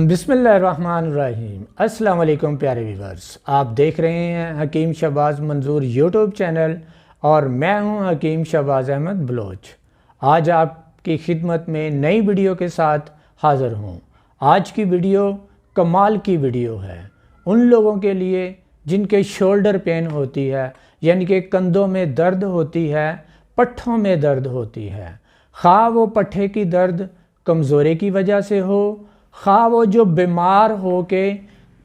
بسم اللہ الرحمن الرحیم۔ السلام علیکم پیارے ویورز، آپ دیکھ رہے ہیں حکیم شہباز منظور یوٹیوب چینل اور میں ہوں حکیم شہباز احمد بلوچ۔ آج آپ کی خدمت میں نئی ویڈیو کے ساتھ حاضر ہوں۔ آج کی ویڈیو کمال کی ویڈیو ہے ان لوگوں کے لیے جن کے شولڈر پین ہوتی ہے، یعنی کہ کندھوں میں درد ہوتی ہے، پٹھوں میں درد ہوتی ہے، خواہ وہ پٹھے کی درد کمزوری کی وجہ سے ہو، خواہ وہ جو بیمار ہو کے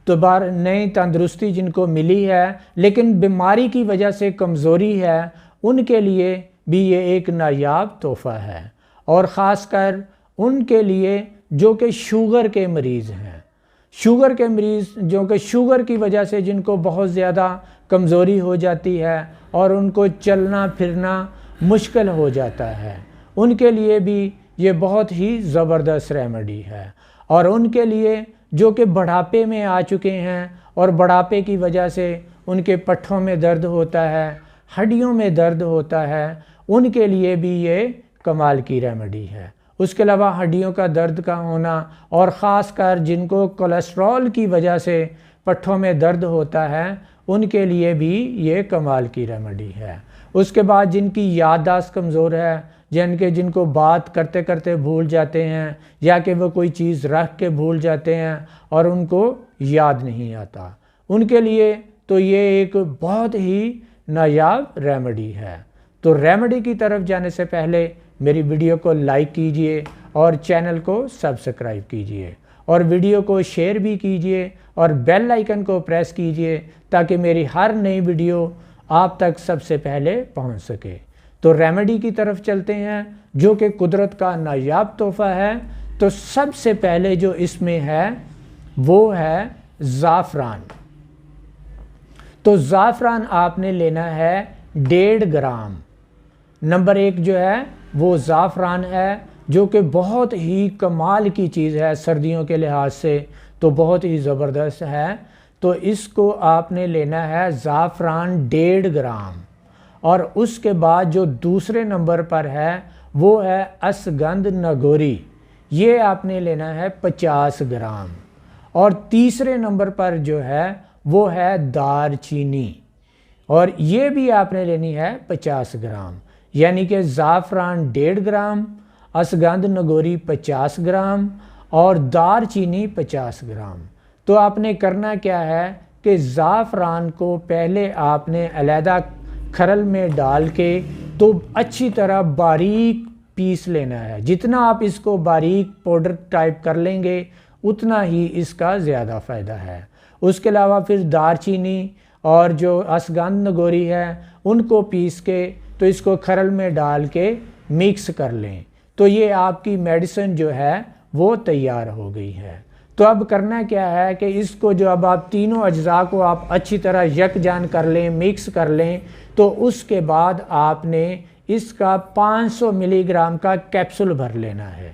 دوبارہ نئی تندرستی جن کو ملی ہے لیکن بیماری کی وجہ سے کمزوری ہے، ان کے لیے بھی یہ ایک نایاب تحفہ ہے، اور خاص کر ان کے لیے جو کہ شوگر کے مریض ہیں، شوگر کے مریض جو کہ شوگر کی وجہ سے جن کو بہت زیادہ کمزوری ہو جاتی ہے اور ان کو چلنا پھرنا مشکل ہو جاتا ہے، ان کے لیے بھی یہ بہت ہی زبردست ریمیڈی ہے۔ اور ان کے لیے جو کہ بڑھاپے میں آ چکے ہیں اور بڑھاپے کی وجہ سے ان کے پٹھوں میں درد ہوتا ہے، ہڈیوں میں درد ہوتا ہے، ان کے لیے بھی یہ کمال کی ریمیڈی ہے۔ اس کے علاوہ ہڈیوں کا درد کا ہونا اور خاص کر جن کو کولیسٹرول کی وجہ سے پٹھوں میں درد ہوتا ہے، ان کے لیے بھی یہ کمال کی ریمیڈی ہے۔ اس کے بعد جن کی یادداشت کمزور ہے، جن کو بات کرتے کرتے بھول جاتے ہیں یا کہ وہ کوئی چیز رکھ کے بھول جاتے ہیں اور ان کو یاد نہیں آتا، ان کے لیے تو یہ ایک بہت ہی نایاب ریمیڈی ہے۔ تو ریمیڈی کی طرف جانے سے پہلے میری ویڈیو کو لائک کیجئے اور چینل کو سبسکرائب کیجئے اور ویڈیو کو شیئر بھی کیجئے اور بیل آئیکن کو پریس کیجئے تاکہ میری ہر نئی ویڈیو آپ تک سب سے پہلے پہنچ سکے۔ تو ریمیڈی کی طرف چلتے ہیں جو کہ قدرت کا نایاب تحفہ ہے۔ تو سب سے پہلے جو اس میں ہے وہ ہے زعفران۔ تو زعفران آپ نے لینا ہے 1.5 گرام۔ نمبر 1 جو ہے وہ زعفران ہے جو کہ بہت ہی کمال کی چیز ہے، سردیوں کے لحاظ سے تو بہت ہی زبردست ہے۔ تو اس کو آپ نے لینا ہے زعفران 1.5 گرام، اور اس کے بعد جو دوسرے نمبر پر ہے وہ ہے اشگندھ نگوری، یہ آپ نے لینا ہے 50 گرام، اور تیسرے نمبر پر جو ہے وہ ہے دار چینی، اور یہ بھی آپ نے لینی ہے 50 گرام، یعنی کہ زعفران 1.5 گرام، اشگندھ نگوری 50 گرام اور دار چینی 50 گرام۔ تو آپ نے کرنا کیا ہے کہ زعفران کو پہلے آپ نے علیحدہ کھرل میں ڈال کے تو اچھی طرح باریک پیس لینا ہے۔ جتنا آپ اس کو باریک پاؤڈر ٹائپ کر لیں گے اتنا ہی اس کا زیادہ فائدہ ہے۔ اس کے علاوہ پھر دار چینی اور جو اشگندھ نگوری ہے ان کو پیس کے تو اس کو کھرل میں ڈال کے مکس کر لیں، تو یہ آپ کی میڈیسن جو ہے وہ تیار ہو گئی ہے۔ تو اب کرنا کیا ہے کہ اس کو جو اب آپ تینوں اجزاء کو آپ اچھی طرح یکجان کر لیں، مکس کر لیں، تو اس کے بعد آپ نے اس کا 500 ملی گرام کا کیپسول بھر لینا ہے۔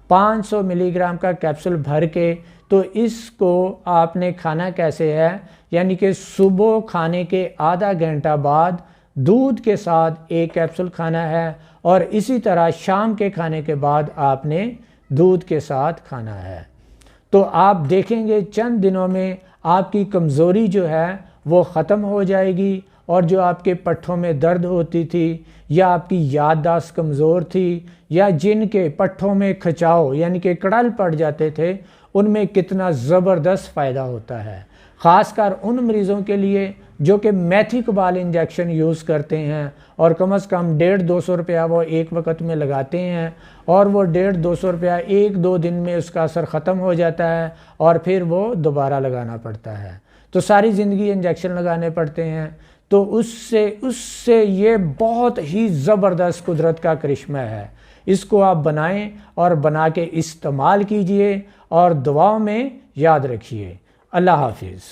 500 ملی گرام کا کیپسول بھر کے تو اس کو آپ نے کھانا کیسے ہے، یعنی کہ صبح کھانے کے آدھا گھنٹہ بعد دودھ کے ساتھ ایک کیپسول کھانا ہے، اور اسی طرح شام کے کھانے کے بعد آپ نے دودھ کے ساتھ کھانا ہے۔ تو آپ دیکھیں گے چند دنوں میں آپ کی کمزوری جو ہے وہ ختم ہو جائے گی، اور جو آپ کے پٹھوں میں درد ہوتی تھی یا آپ کی یادداشت کمزور تھی یا جن کے پٹھوں میں کھچاؤ یعنی کہ کڑل پڑ جاتے تھے، ان میں کتنا زبردست فائدہ ہوتا ہے۔ خاص کر ان مریضوں کے لیے جو کہ میتھی کبال انجیکشن یوز کرتے ہیں اور کم از کم 150-200 روپیہ وہ ایک وقت میں لگاتے ہیں، اور وہ 150-200 روپیہ 1-2 دن میں اس کا اثر ختم ہو جاتا ہے اور پھر وہ دوبارہ لگانا پڑتا ہے، تو ساری زندگی انجیکشن لگانے پڑتے ہیں۔ تو اس سے یہ بہت ہی زبردست قدرت کا کرشمہ ہے۔ اس کو آپ بنائیں اور بنا کے استعمال کیجئے اور دعاؤں میں یاد رکھیے۔ اللہ حافظ۔